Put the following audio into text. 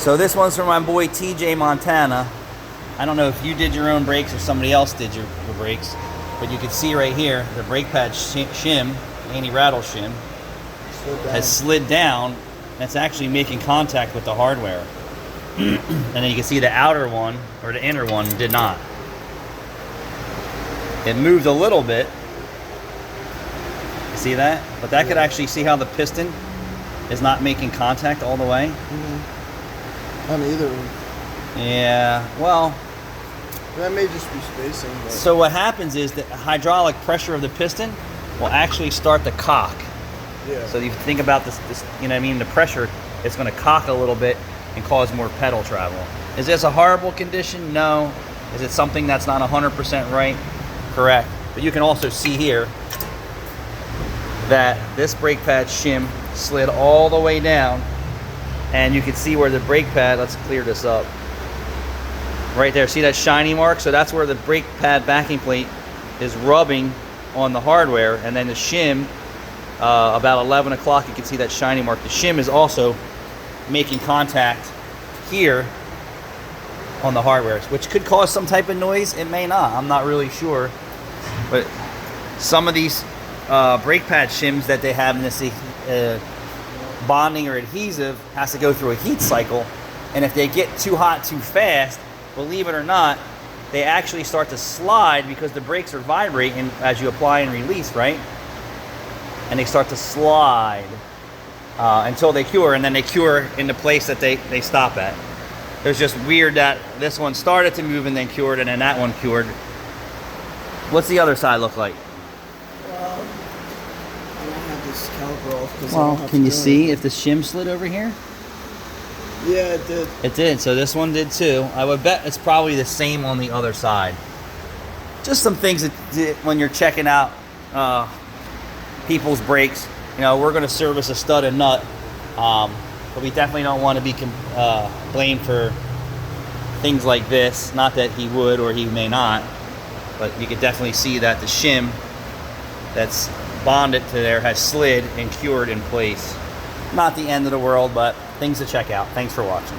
So this one's from my boy TJ Montana. I don't know if you did your own brakes or somebody else did your brakes, but you can see right here the brake pad shim, anti-rattle shim, has slid down. That's actually making contact with the hardware. And then you can see the outer one, or the inner one, did not. It moved a little bit. You see that? But that could actually see how the piston is not making contact all the way. Mm-hmm. On either one. Yeah, well. That may just be spacing. But. So what happens is the hydraulic pressure of the piston will actually start to cock. Yeah. So you think about this, you know what I mean, the pressure, it's going to cock a little bit and cause more pedal travel. Is this a horrible condition? No. Is it something that's not 100% right? Correct. But you can also see here that this brake pad shim slid all the way down, and you can see where the brake pad, let's clear this up. Right there, see that shiny mark? So that's where the brake pad backing plate is rubbing on the hardware, and then the shim, about 11 o'clock, you can see that shiny mark. The shim is also making contact here on the hardware, which could cause some type of noise. It may not, I'm not really sure. But some of these brake pad shims that they have in this bonding or adhesive has to go through a heat cycle, and if they get too hot too fast, believe it or not, they actually start to slide because the brakes are vibrating as you apply and release, right? And they start to slide until they cure, and then they cure in the place that they stop at. It was just weird that this one started to move and then cured, and then that one cured. What's the other side look like? I don't have this caliper off. Well, can you see if the shim slid over here? Yeah, it did. It did, so this one did too. I would bet it's probably the same on the other side. Just some things that when you're checking out people's brakes, you know, we're going to service a stud and nut, but we definitely don't want to be blamed for things like this. Not that he would or he may not, but you could definitely see that the shim that's bonded to there has slid and cured in place. Not the end of the world, but things to check out. Thanks for watching.